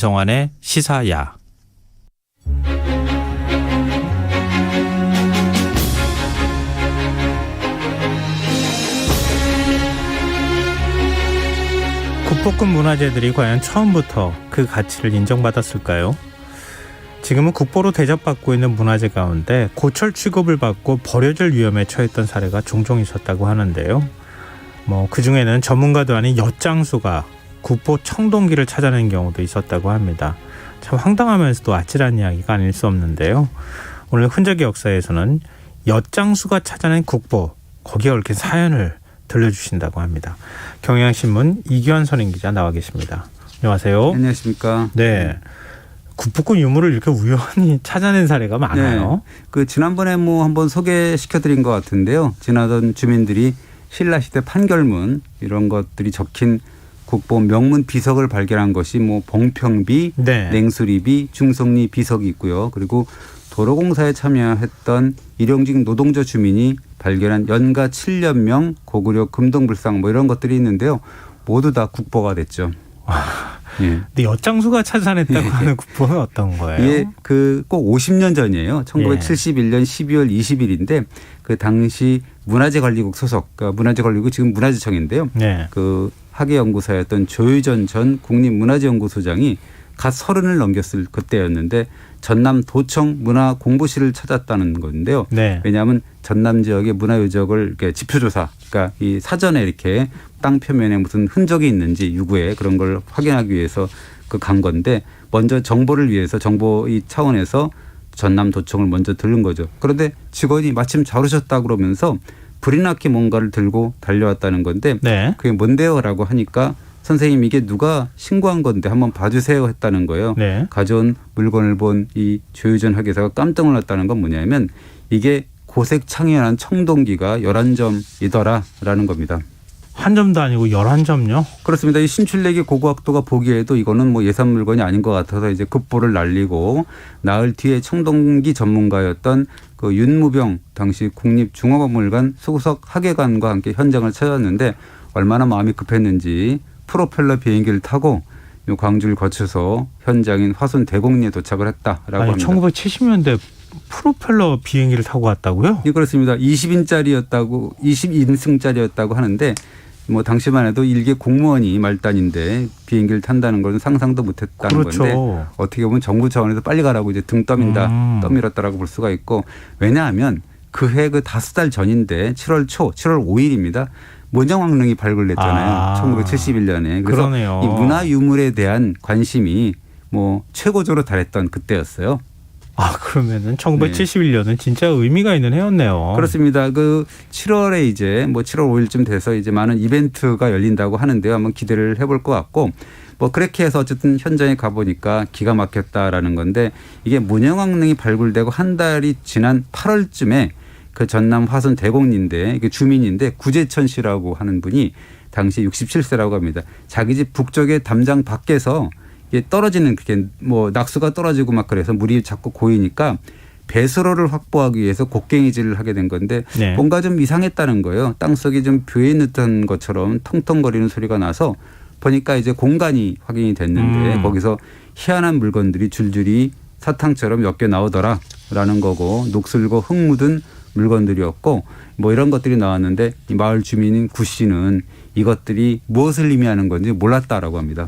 안성환의 시사야. 국보급 문화재들이 과연 처음부터 그 가치를 인정받았을까요? 지금은 국보로 대접받고 있는 문화재 가운데 고철 취급을 받고 버려질 위험에 처했던 사례가 종종 있었다고 하는데요. 그중에는 전문가도 아닌 엿장수가 국보 청동기를 찾아낸 경우도 있었다고 합니다. 참 황당하면서도 아찔한 이야기가 아닐 수 없는데요. 오늘 흔적의 역사에서는 엿장수가 찾아낸 국보, 거기에 얽힌 사연을 들려주신다고 합니다. 경향신문 이규환 선임기자 나와 계십니다. 안녕하세요. 안녕하십니까. 네, 국보급 유물을 이렇게 우연히 찾아낸 사례가 많아요. 네. 지난번에 한번 소개시켜드린 것 같은데요. 지나던 주민들이 신라시대 판결문 이런 것들이 적힌 국보 명문 비석을 발견한 것이 봉평비, 네. 냉수리비, 중성리 비석이 있고요. 그리고 도로공사에 참여했던 일용직 노동조 주민이 발견한 연가 7년명 고구려 금동불상 이런 것들이 있는데요. 모두 다 국보가 됐죠. 예. 근데 엿장수가 찾아냈다고 하는 국보는 어떤 거예요? 예, 꼭 50년 전이에요. 1971년 12월 20일인데 그 당시 문화재관리국 소속, 그러니까 문화재관리국 지금 문화재청인데요. 네. 학예연구사였던 조유전 전 국립문화재연구소장이 갓 30을 넘겼을 그때였는데 전남 도청 문화공부실을 찾았다는 건데요. 네. 왜냐하면 전남 지역의 문화유적을 이렇게 지표조사, 그러니까 이 사전에 이렇게 땅 표면에 무슨 흔적이 있는지 유구에 그런 걸 확인하기 위해서 간 건데 먼저 정보를 위해서 정보 이 차원에서 전남 도청을 먼저 들른 거죠. 그런데 직원이 마침 잘 오셨다 그러면서 불이 나게 뭔가를 들고 달려왔다는 건데 네. 그게 뭔데요라고 하니까 선생님 이게 누가 신고한 건데 한번 봐주세요 했다는 거예요. 네. 가져온 물건을 본 이 조유전 학예사가 깜짝 놀랐다는 건 뭐냐면 이게 고색 창연한 청동기가 11점이더라라는 겁니다. 한 점도 아니고 11점요? 그렇습니다. 이 신출내기 고고학도가 보기에도 이거는 예산 물건이 아닌 것 같아서 이제 급보를 날리고 나흘 뒤에 청동기 전문가였던 윤무병 당시 국립중앙박물관 수석 학예관과 함께 현장을 찾았는데 얼마나 마음이 급했는지 프로펠러 비행기를 타고 광주를 거쳐서 현장인 화순 대곡리에 도착을 했다라고 합니다. 1970년대 프로펠러 비행기를 타고 왔다고요? 네, 그렇습니다. 20인승짜리였다고 하는데 당시만 해도 일개 공무원이 말단인데 비행기를 탄다는 건 상상도 못했다는 그렇죠. 건데 어떻게 보면 정부 차원에서 빨리 가라고 이제 등 떠밀었다라고 볼 수가 있고 왜냐하면 그해 5달 전인데 7월 5일입니다. 문정왕릉이 발굴됐잖아요. 1971년에. 그래서 그러네요. 이 문화유물에 대한 관심이 최고조로 달했던 그때였어요. 그러면은 1971년은 진짜 의미가 있는 해였네요. 그렇습니다. 7월에 이제 7월 5일쯤 돼서 이제 많은 이벤트가 열린다고 하는데요. 한번 기대를 해볼 것 같고 그렇게 해서 어쨌든 현장에 가보니까 기가 막혔다라는 건데 이게 문영왕릉이 발굴되고 한 달이 지난 8월쯤에 전남 화순 대곡리인데 이게 주민인데 구재천 씨라고 하는 분이 당시 67세라고 합니다. 자기 집 북쪽의 담장 밖에서 이게 떨어지는 그게 낙수가 떨어지고 그래서 물이 자꾸 고이니까 배수로를 확보하기 위해서 곡괭이질을 하게 된 건데 네. 뭔가 좀 이상했다는 거예요. 땅속이 좀 뷰에 넣던 것처럼 텅텅거리는 소리가 나서 보니까 이제 공간이 확인이 됐는데 거기서 희한한 물건들이 줄줄이 사탕처럼 몇 개 나오더라라는 거고 녹슬고 흙 묻은 물건들이었고 이런 것들이 나왔는데 이 마을 주민인 구 씨는 이것들이 무엇을 의미하는 건지 몰랐다라고 합니다.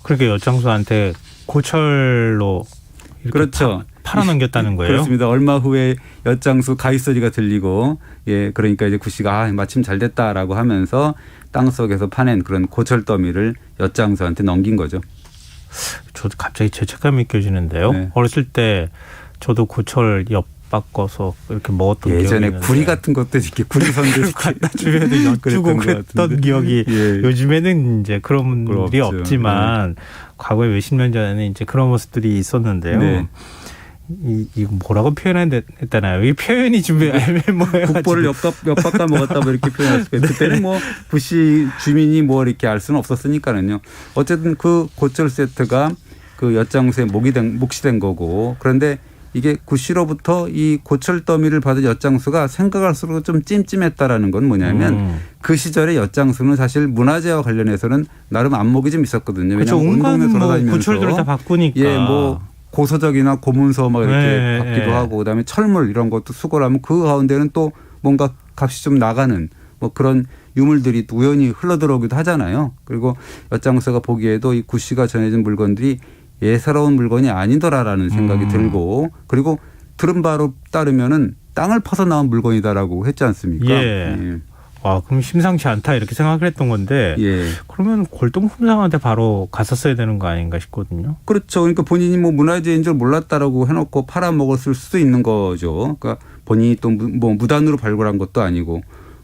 그렇게 엿장수한테 고철로 이렇게 그렇죠. 팔아넘겼다는 거예요? 그렇습니다. 얼마 후에 엿장수 가위소리가 들리고 그러니까 이제 구 씨가 마침 잘 됐다라고 하면서 땅속에서 파낸 그런 고철 더미를 엿장수한테 넘긴 거죠. 저도 갑자기 죄책감이 느껴지는데요. 네. 어렸을 때 저도 고철 엿 바꿔서 이렇게 먹었던 기억이 있는데. 예전에 구리 같은 것도 이렇게 구리선들 갖다 주면 엿주고 그랬던 기억이 요즘에는 이제 그런 일이 없지만 과거에 몇십 년 전에는 이제 그런 모습들이 있었는데요. 네. 이거 뭐라고 표현했다나요? 이 표현이 좀 애매모호해요. 국보를 엿바꿔 먹었다 이렇게 표현했을 거예요. 그때는 부시 주민이 이렇게 알 수는 없었으니까는요. 어쨌든 그 고철 세트가 엿장수에 몫이 된 거고 그런데 이게 구 씨로부터 이 고철 더미를 받은 엿장수가 생각할수록 좀 찜찜했다라는 건 뭐냐면 그 시절에 엿장수는 사실 문화재와 관련해서는 나름 안목이 좀 있었거든요. 그렇죠. 왜냐하면 온 온갖 동네 뭐 돌아다니면서 고철들을 다 바꾸니까. 예, 뭐 고서적이나 고문서 막 이렇게 네, 받기도 네. 하고 그다음에 철물 이런 것도 수거를 하면 그 가운데는 또 뭔가 값이 좀 나가는 뭐 그런 유물들이 또 우연히 흘러들어오기도 하잖아요. 그리고 엿장수가 보기에도 이 구 씨가 전해진 물건들이 예사로운 물건이 아니더라라는 생각이 들고 그리고 들은 바로 따르면은 땅을 파서 나온 물건이다라고 했지 않습니까? 예. 와, 그럼 심상치 않다 이렇게 생각을 했던 건데 예. 그러면 골동품상한테 바로 갔었어야 되는 거 아닌가 싶거든요. 그렇죠. 그러니까 본인이 뭐 문화재인 줄 몰랐다라고 해놓고 팔아먹었을 수도 있는 거죠. 그러니까 본인이 또 뭐 무단으로 발굴한 것도 아니고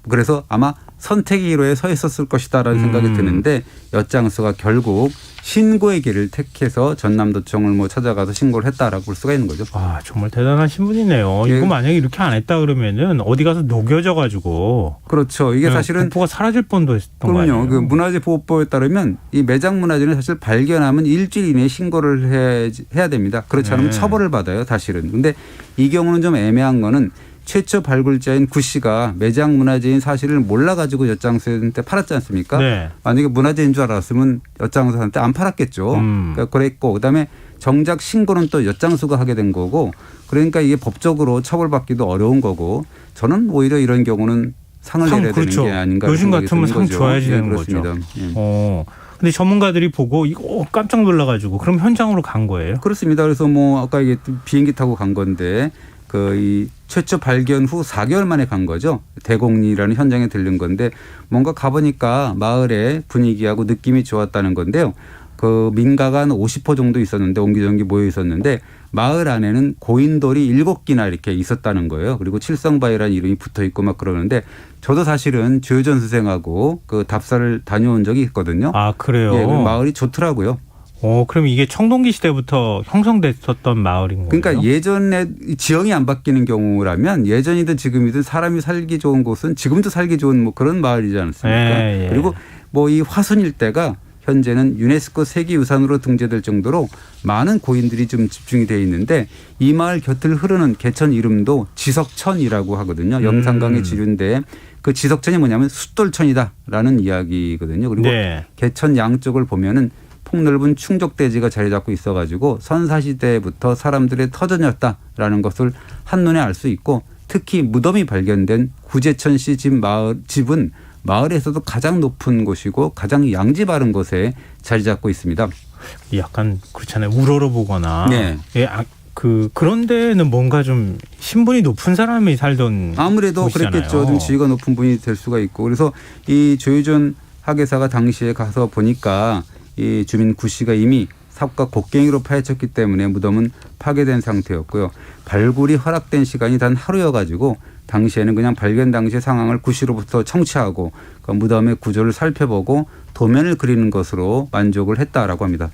그래서 아마 선택의 기로에 서 있었을 것이다라는 생각이 드는데 엿장수가 결국 신고의 길을 택해서 전남도청을 뭐 찾아가서 신고를 했다라고 볼 수가 있는 거죠. 아, 정말 대단하신 분이네요. 예. 이거 만약에 이렇게 안 했다 그러면은 어디 가서 녹여져 가지고 그렇죠. 이게 사실은 국보가 사라질 뻔도 했던 거 아니에요? 그럼요. 그 문화재보호법에 따르면 이 매장 문화재는 사실 발견하면 일주일 이내에 신고를 해야 됩니다. 그렇지 않으면 네. 처벌을 받아요. 사실은. 근데 이 경우는 좀 애매한 거는 최초 발굴자인 구 씨가 매장 문화재인 사실을 몰라가지고 엿장수한테 팔았지 않습니까? 네. 만약에 문화재인 줄 알았으면 엿장수한테 안 팔았겠죠. 그러니까 그랬고 그다음에 정작 신고는 또 엿장수가 하게 된 거고 그러니까 이게 법적으로 처벌받기도 어려운 거고 저는 오히려 이런 경우는 상을 내려야 그렇죠. 되는 게 아닌가. 요즘 같으면 상 거죠. 줘야지 예, 되는 그렇습니다. 거죠. 예. 근데 전문가들이 보고 이거 깜짝 놀라가지고 그럼 현장으로 간 거예요? 그렇습니다. 그래서 뭐 아까 이게 비행기 타고 간 건데 그 이 최초 발견 후 4개월 만에 간 거죠. 대곡리라는 현장에 들른 건데 뭔가 가보니까 마을의 분위기하고 느낌이 좋았다는 건데요. 그 민가가 한 50호 정도 있었는데 옹기종기 모여 있었는데 마을 안에는 고인돌이 7기나 이렇게 있었다는 거예요. 그리고 칠성바위라는 이름이 붙어 있고 막 그러는데 저도 사실은 조효전 선생하고 그 답사를 다녀온 적이 있거든요. 아, 그래요? 예, 마을이 좋더라고요. 그럼 이게 청동기 시대부터 형성됐었던 마을인 거예요? 그러니까 예전에 지형이 안 바뀌는 경우라면 예전이든 지금이든 사람이 살기 좋은 곳은 지금도 살기 좋은 뭐 그런 마을이지 않습니까? 예. 그리고 뭐 이 화순 일대가 현재는 유네스코 세계유산으로 등재될 정도로 많은 고인들이 좀 집중이 돼 있는데 이 마을 곁을 흐르는 개천 이름도 지석천이라고 하거든요. 영산강의 지류인데 그 지석천이 뭐냐면 숫돌천이다라는 이야기거든요. 그리고 네. 개천 양쪽을 보면은 폭넓은 충족대지가 자리 잡고 있어가지고 선사시대부터 사람들의 터전이었다라는 것을 한눈에 알 수 있고 특히 무덤이 발견된 구제천 씨 집은 마을에서도 가장 높은 곳이고 가장 양지 바른 곳에 자리 잡고 있습니다. 약간 그렇잖아요. 우러러 보거나. 네. 예, 그런 데는 뭔가 좀 신분이 높은 사람이 살던 아무래도 곳이잖아요. 그랬겠죠. 좀 지위가 높은 분이 될 수가 있고 그래서 이 조효전 학예사가 당시에 가서 보니까 이 주민 구 씨가 이미 삽과 곡괭이로 파헤쳤기 때문에 무덤은 파괴된 상태였고요. 발굴이 허락된 시간이 단 하루여가지고 당시에는 그냥 발견 당시의 상황을 구 씨로부터 청취하고 그 무덤의 구조를 살펴보고 도면을 그리는 것으로 만족을 했다라고 합니다.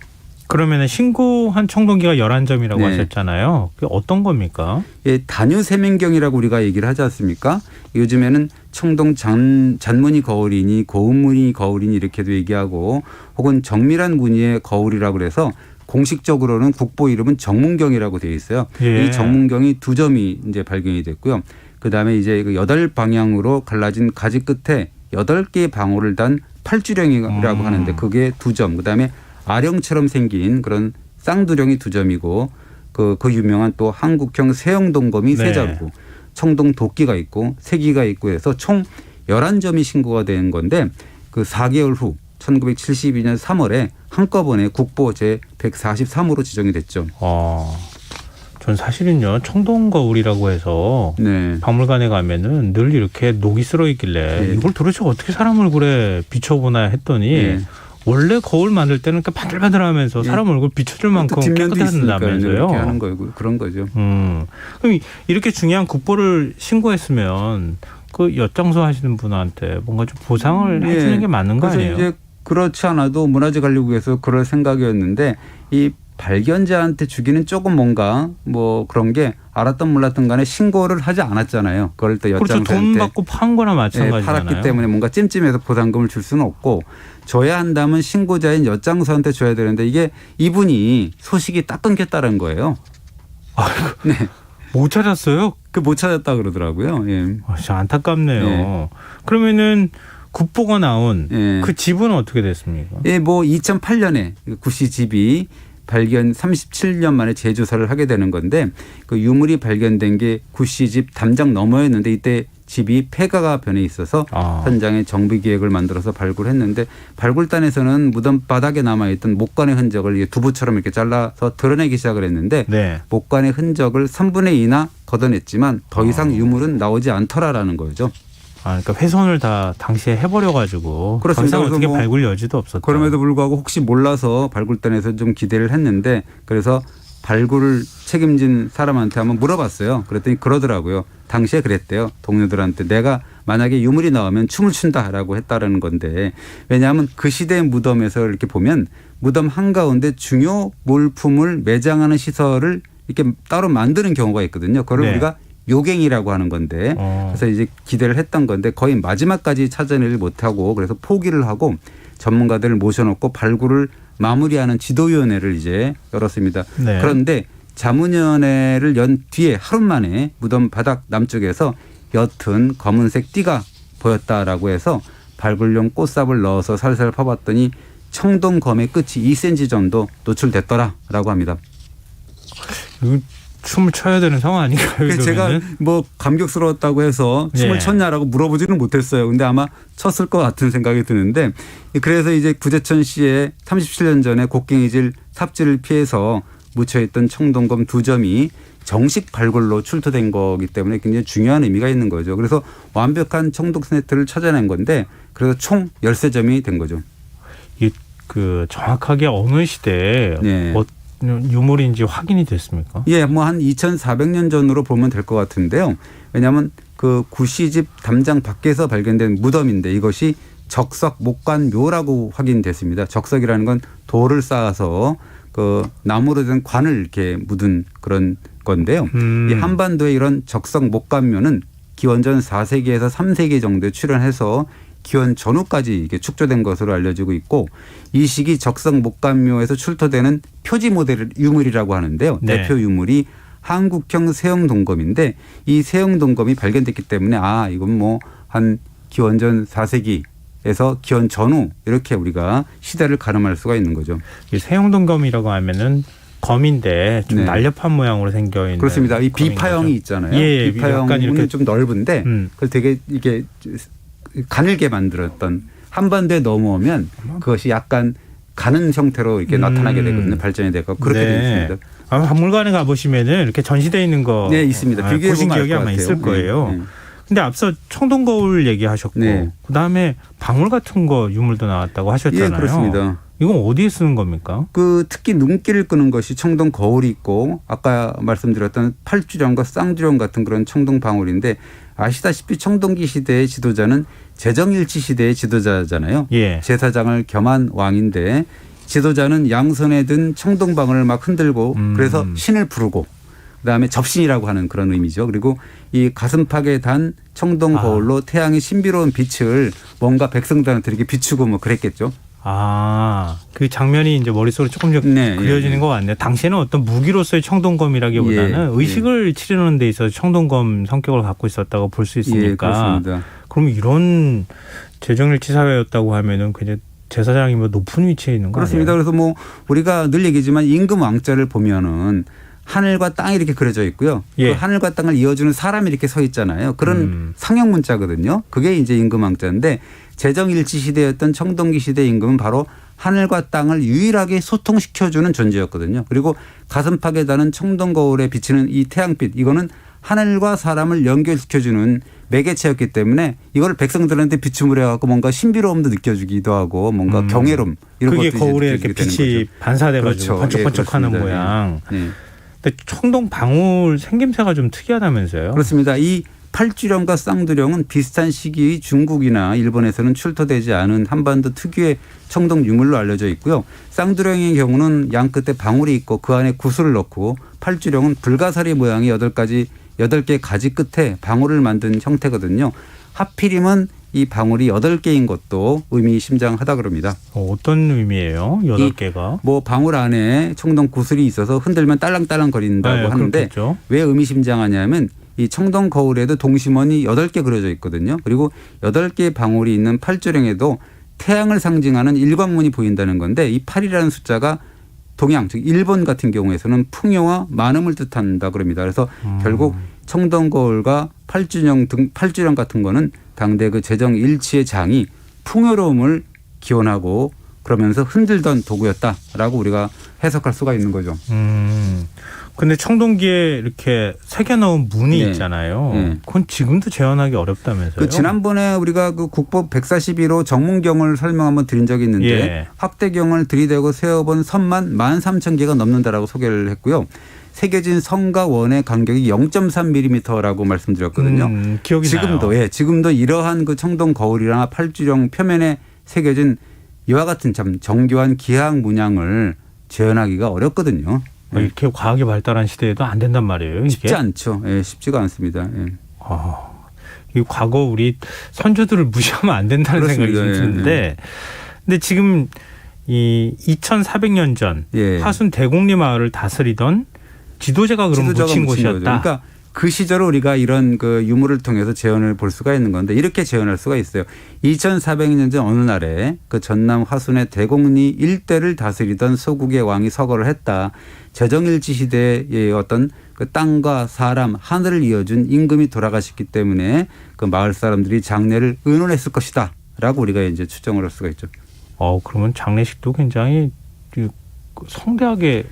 그러면 신고한 청동기가 11점이라고 네. 하셨잖아요. 그게 어떤 겁니까? 예, 단유세명경이라고 우리가 얘기를 하지 않습니까? 요즘에는 청동 잔무늬 거울이니 고운무늬 거울이니 이렇게도 얘기하고 혹은 정밀한 무늬의 거울이라고 그래서 공식적으로는 국보 이름은 정문경이라고 되어 있어요. 예. 이 정문경이 2점이 이제 발견이 됐고요. 그다음에 이제 그 8방향으로 갈라진 가지 끝에 8개의 방울을 단 팔주령이라고 하는데 그게 2점. 그다음에 아령처럼 생긴 그런 쌍두령이 2점이고 그 유명한 또 한국형 세형동검이 네. 3자루고 청동 도끼가 있고 세기가 있고 해서 총 11점이 신고가 된 건데 그 4개월 후 1972년 3월에 한꺼번에 국보 제143호로 지정이 됐죠. 전 사실은요 청동거울이라고 해서 네. 박물관에 가면은 늘 이렇게 녹이 쓸어 있길래 네. 이걸 도대체 어떻게 사람 얼굴에 비춰보나 했더니 네. 원래 거울 만들 때는 이렇게 반들반들하면서 네. 사람 얼굴 비춰줄 만큼 뒷면도 있으니까 깨끗하다면서요. 이렇게 하는 거고 그런 거죠. 그럼 이렇게 중요한 국보를 신고했으면 그 엿장수 하시는 분한테 뭔가 좀 보상을 해주는 게 맞는 거 그래서 아니에요? 이제 그렇지 않아도 문화재관리국에서 그럴 생각이었는데 이 발견자한테 주기는 조금 뭔가 뭐 그런 게 알았던 몰랐던 간에 신고를 하지 않았잖아요. 그걸 또 그렇죠. 엿장수한테 돈 받고 판 거나 마찬가지잖아요. 팔았기 때문에 뭔가 찜찜해서 보상금을 줄 수는 없고 줘야 한다면 신고자인 엿장수한테 줘야 되는데 이게 이분이 소식이 딱 끊겼다는 거예요. 네. 못 찾았어요? 그 못 찾았다 그러더라고요. 예. 진짜 안타깝네요. 그러면은 국보가 나온 예. 그 집은 어떻게 됐습니까? 예, 뭐 2008년에 구씨 집이 발견 37년 만에 재조사를 하게 되는 건데 그 유물이 발견된 게 구씨 집 담장 너머였는데 이때 집이 폐가가 변해 있어서 현장에 정비 계획을 만들어서 발굴했는데 발굴단에서는 무덤 바닥에 남아있던 목관의 흔적을 두부처럼 이렇게 잘라서 드러내기 시작을 했는데 네. 목관의 흔적을 3분의 2나 걷어냈지만 더 이상 유물은 나오지 않더라라는 거죠. 그러니까 훼손을 다 당시에 해버려가지고 그렇습니다. 더 이상 어떻게 뭐 발굴 여지도 없었다. 그럼에도 불구하고 혹시 몰라서 발굴단에서 좀 기대를 했는데 그래서 발굴을 책임진 사람한테 한번 물어봤어요. 그랬더니 그러더라고요. 당시에 그랬대요. 동료들한테 내가 만약에 유물이 나오면 춤을 춘다라고 했다라는 건데 왜냐하면 그 시대의 무덤에서 이렇게 보면 무덤 한가운데 중요 물품을 매장하는 시설을 이렇게 따로 만드는 경우가 있거든요. 그걸 네. 우리가 요갱이라고 하는 건데 그래서 이제 기대를 했던 건데 거의 마지막까지 찾아내지 못하고 그래서 포기를 하고 전문가들을 모셔놓고 발굴을 마무리하는 지도위원회를 이제 열었습니다. 네. 그런데 자문위원회를 연 뒤에 하루 만에 무덤 바닥 남쪽에서 옅은 검은색 띠가 보였다라고 해서 발굴용 꽃삽을 넣어서 살살 파봤더니 청동검의 끝이 2cm 정도 노출됐더라라고 합니다. 춤을 춰야 되는 상황 아닌가요? 제가 뭐 감격스러웠다고 해서 춤을 예. 췄냐라고 물어보지는 못했어요. 근데 아마 췄을 것 같은 생각이 드는데 그래서 이제 구제천시에 37년 전에 곡괭이질 삽질을 피해서 묻혀있던 청동검 2점이 정식 발굴로 출토된 거기 때문에 굉장히 중요한 의미가 있는 거죠. 그래서 완벽한 청동 세트를 찾아낸 건데 그래서 총 13점이 된 거죠. 그 정확하게 어느 시대에 네. 유물인지 확인이 됐습니까? 예, 뭐 한 2,400년 전으로 보면 될 것 같은데요. 왜냐하면 그 구씨집 담장 밖에서 발견된 무덤인데 이것이 적석 목관묘라고 확인됐습니다. 적석이라는 건 돌을 쌓아서 그 나무로 된 관을 이렇게 묻은 그런 건데요. 이 한반도에 이런 적석 목관묘는 기원전 4세기에서 3세기 정도에 출현해서 기원 전후까지 이게 축조된 것으로 알려지고 있고 이 시기 적석 목관묘에서 출토되는 표지 모델 유물이라고 하는데요. 네. 대표 유물이 한국형 세형동검인데 이 세형동검이 발견됐기 때문에 이건 뭐 한 기원전 4세기에서 기원 전후 이렇게 우리가 시대를 가늠할 수가 있는 거죠. 이 세형동검이라고 하면은 검인데 좀 네. 날렵한 모양으로 생겨 있는 그렇습니다. 이 검인 비파형이 거죠. 있잖아요. 예, 비파형은 약간 이렇게 좀 넓은데 그걸 되게 이게 가늘게 만들었던 한반도에 넘어오면 그것이 약간 가는 형태로 이렇게 나타나게 되거든요. 발전이 되고 그렇게 네. 되어 있습니다. 박물관에 가보시면은 이렇게 전시되어 있는 거 네, 있습니다. 비교해 보신 보면 알 기억이 것 아마 같아요. 있을 거예요. 네. 근데 앞서 청동거울 얘기하셨고 네. 그다음에 방울 같은 거 유물도 나왔다고 하셨잖아요. 예, 그렇습니다. 이건 어디에 쓰는 겁니까? 그 특히 눈길을 끄는 것이 청동 거울이 있고 아까 말씀드렸던 팔주령과 쌍주령 같은 그런 청동 방울인데 아시다시피 청동기 시대의 지도자는 제정일치 시대의 지도자잖아요. 예. 제사장을 겸한 왕인데 지도자는 양손에 든 청동방울을 막 흔들고 그래서 신을 부르고 그다음에 접신이라고 하는 그런 의미죠. 그리고 이 가슴팍에 단 청동 거울로 태양의 신비로운 빛을 뭔가 백성들한테 이렇게 비추고 뭐 그랬겠죠. 그 장면이 이제 머릿속으로 조금 네, 그려지는 것 같네요. 당시에는 어떤 무기로서의 청동검이라기보다는 의식을 치르는 데 있어서 청동검 성격을 갖고 있었다고 볼 수 있으니까. 예, 그렇습니다. 그럼 이런 제정일치 사회였다고 하면은 그냥 제사장이 뭐 높은 위치에 있는 거 그렇습니다. 아니에요? 그래서 뭐 우리가 늘 얘기지만 임금 왕자를 보면은 하늘과 땅이 이렇게 그려져 있고요. 예. 그 하늘과 땅을 이어주는 사람이 이렇게 서 있잖아요. 그런 상형 문자거든요. 그게 이제 임금 왕자인데 제정일치 시대였던 청동기 시대 임금은 바로 하늘과 땅을 유일하게 소통시켜주는 존재였거든요. 그리고 가슴팍에 다는 청동 거울에 비치는 이 태양빛 이거는 하늘과 사람을 연결시켜주는 매개체였기 때문에 이걸 백성들한테 비춤을 해갖고 뭔가 신비로움도 느껴주기도 하고 뭔가 경외로움 이런 것도 그게 거울에 이렇게 빛이 반사돼가지고 그렇죠. 번쩍번쩍하는 예, 모양. 네. 근데 청동 방울 생김새가 좀 특이하다면서요? 그렇습니다. 이 팔주령과 쌍두령은 비슷한 시기의 중국이나 일본에서는 출토되지 않은 한반도 특유의 청동 유물로 알려져 있고요. 쌍두령의 경우는 양 끝에 방울이 있고 그 안에 구슬을 넣고 팔주령은 불가사리 모양의 8개 가지 끝에 방울을 만든 형태거든요. 하필이면 이 방울이 8개인 것도 의미심장하다 그럽니다. 어떤 의미예요? 8개가? 뭐 방울 안에 청동 구슬이 있어서 흔들면 딸랑딸랑 거린다고 네, 하는데 그렇겠죠. 왜 의미심장하냐면 이 청동 거울에도 동심원이 8개 그려져 있거든요. 그리고 8개의 방울이 있는 팔주령에도 태양을 상징하는 일광문이 보인다는 건데 이 8이라는 숫자가 동양 즉 일본 같은 경우에서는 풍요와 많음을 뜻한다 그럽니다. 그래서 결국 청동 거울과 팔주령 같은 거는 당대 그 재정 일치의 장이 풍요로움을 기원하고 그러면서 흔들던 도구였다라고 우리가 해석할 수가 있는 거죠. 근데 청동기에 이렇게 새겨 넣은 문이 네. 있잖아요. 네. 그건 지금도 재현하기 어렵다면서요? 그 지난번에 우리가 그 국법 141호 정문경을 설명 한번 드린 적이 있는데 예. 확대경을 들이대고 세워본 선만 13,000개가 넘는다라고 소개를 했고요. 새겨진 선과 원의 간격이 0.3mm라고 말씀드렸거든요. 기억이 지금도 나요. 지금도 이러한 그 청동 거울이나 팔주령 표면에 새겨진 이와 같은 참 정교한 기하학 문양을 재현하기가 어렵거든요. 이렇게 과학이 발달한 시대에도 안 된단 말이에요. 이게? 쉽지 않죠. 쉽지가 않습니다. 이 과거 우리 선조들을 무시하면 안 된다는 그렇습니다. 생각이 좀 드는데, 근데 지금 이 2,400년 전 화순 대곡리 마을을 다스리던 지도자가 그럼 묻힌 곳이었다. 거죠. 그러니까 그 시절을 우리가 이런 그 유물을 통해서 재현을 볼 수가 있는 건데 이렇게 재현할 수가 있어요. 2,400년 전 어느 날에 그 전남 화순의 대곡리 일대를 다스리던 소국의 왕이 서거를 했다. 재정일치 시대의 어떤 그 땅과 사람, 하늘을 이어준 임금이 돌아가셨기 때문에 그 마을 사람들이 장례를 의논했을 것이다. 라고 우리가 이제 추정을 할 수가 있죠. 그러면 장례식도 굉장히 성대하게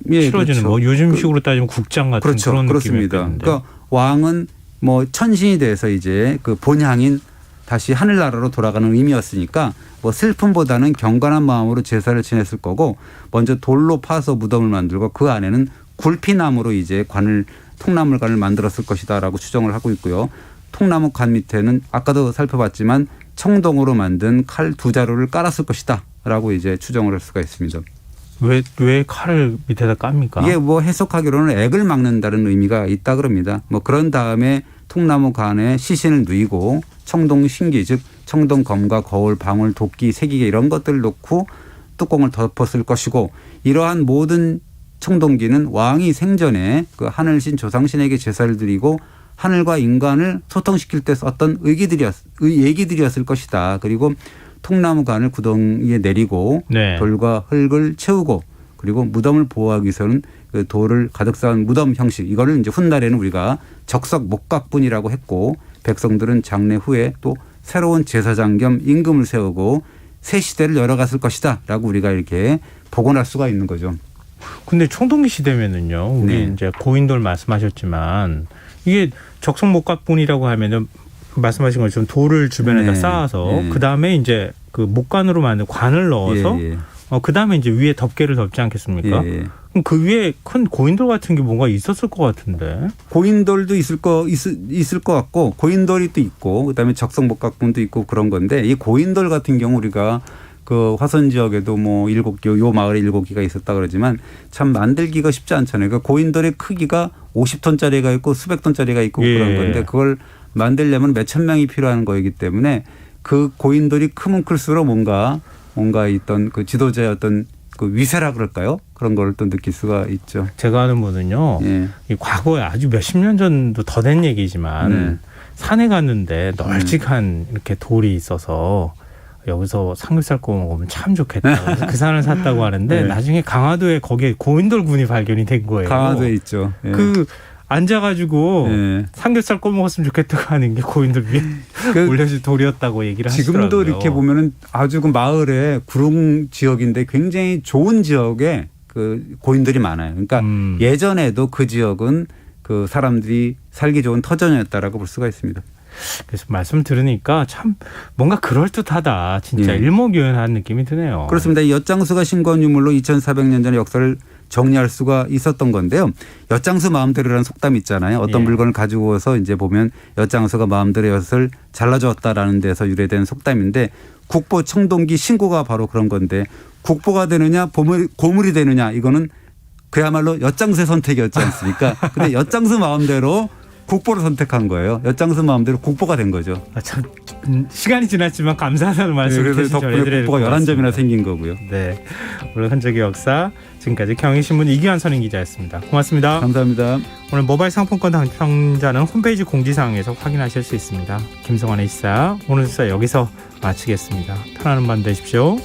치러지는 그렇죠. 뭐 요즘식으로 따지면 국장 같은 그렇죠. 그런 그렇습니다. 느낌이었는데. 그러니까 왕은 뭐 천신이 돼서 이제 그 본향인 다시 하늘나라로 돌아가는 의미였으니까 뭐 슬픔보다는 경건한 마음으로 제사를 지냈을 거고 먼저 돌로 파서 무덤을 만들고 그 안에는 굴피나무로 이제 통나물관을 만들었을 것이다라고 추정을 하고 있고요. 통나무관 밑에는 아까도 살펴봤지만 청동으로 만든 칼 2자루를 깔았을 것이다라고 이제 추정을 할 수가 있습니다. 왜 칼을 밑에다 깝니까? 이게 뭐 해석하기로는 액을 막는다는 의미가 있다 그럽니다. 뭐 그런 다음에 통나무관에 시신을 누이고 청동 신기 즉 청동 검과 거울, 방울, 도끼, 새기개 이런 것들을 놓고 뚜껑을 덮었을 것이고 이러한 모든 청동기는 왕이 생전에 그 하늘신 조상신에게 제사를 드리고 하늘과 인간을 소통시킬 때 썼던 얘기들이었을 것이다. 그리고 통나무관을 구덩이에 내리고 돌과 흙을 채우고 그리고 무덤을 보호하기 위해서는 그 돌을 가득 쌓은 무덤 형식 이거를 이제 훗날에는 우리가 적석 목각분이라고 했고 백성들은 장례 후에 또 새로운 제사장 겸 임금을 세우고 새 시대를 열어갔을 것이다라고 우리가 이렇게 복원할 수가 있는 거죠. 근데 청동기 시대면은요, 우리 이제 고인돌 말씀하셨지만 이게 적성목각분이라고 하면은 말씀하신 것처럼 돌을 주변에다 쌓아서 그 다음에 이제 그 목관으로 만든 관을 넣어서 그 다음에 이제 위에 덮개를 덮지 않겠습니까? 그럼 그 위에 큰 고인돌 같은 게 뭔가 있었을 것 같은데. 고인돌도 있을 것 같고 고인돌이 또 있고 그다음에 적성목각분도 있고 그런 건데 이 고인돌 같은 경우 우리가 그 화선 지역에도 뭐 7개, 요 마을에 7개가 있었다 그러지만 참 만들기가 쉽지 않잖아요. 그 고인돌의 크기가 50톤짜리가 있고 수백 톤짜리가 있고 그런 건데 그걸 만들려면 몇천 명이 필요한 거이기 때문에 그 고인돌이 크면 클수록 뭔가 있던 그 지도자의 어떤 그 위세라 그럴까요? 그런 걸 또 느낄 수가 있죠. 제가 아는 분은요. 이 과거에 아주 몇십 년 전도 더 된 얘기지만 산에 갔는데 널찍한 이렇게 돌이 있어서 여기서 삼겹살 구워 먹으면 참 좋겠다. 그래서 그 산을 샀다고 하는데 나중에 강화도에 거기에 고인돌 군이 발견이 된 거예요. 강화도에 있죠. 그 앉아가지고 삼겹살 구워 먹었으면 좋겠다고 하는 게 고인돌 위에 올려진 돌이었다고 얘기를 하시더라고요. 지금도 이렇게 보면은 아주 그 마을에 구릉 지역인데 굉장히 좋은 지역에 그 고인돌이 많아요. 그러니까 예전에도 그 지역은 그 사람들이 살기 좋은 터전이었다라고 볼 수가 있습니다. 그래서 말씀 들으니까 참 뭔가 그럴듯하다. 진짜 일목요연한 느낌이 드네요. 그렇습니다. 엿장수가 신고한 유물로 2400년 전의 역사를 정리할 수가 있었던 건데요. 엿장수 마음대로라는 속담이 있잖아요. 어떤 물건을 가지고 와서 이제 보면 엿장수가 마음대로 엿을 잘라주었다라는 데서 유래된 속담인데 국보 청동기 신고가 바로 그런 건데 국보가 되느냐 고물이 되느냐 이거는 그야말로 엿장수의 선택이었지 않습니까? 근데 엿장수 마음대로 국보를 선택한 거예요. 엿장수 마음대로 국보가 된 거죠. 참 시간이 지났지만 감사하다는 말씀 그래서 계속 덕분에 전해드려야 국보가 될것 11점이나 같습니다. 생긴 거고요. 네, 오늘 흔적의 역사 지금까지 경희신문 이기환 선임기자였습니다. 고맙습니다. 감사합니다. 오늘 모바일 상품권 당첨자는 홈페이지 공지사항에서 확인하실 수 있습니다. 김성환의 시사 오늘 시사 여기서 마치겠습니다. 편안한 밤 되십시오.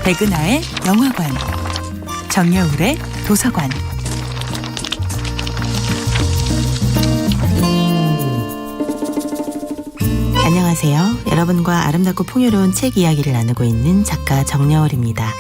백은하의 영화관, 정여울의 도서관. 안녕하세요. 여러분과 아름답고 풍요로운 책 이야기를 나누고 있는 작가 정여울입니다.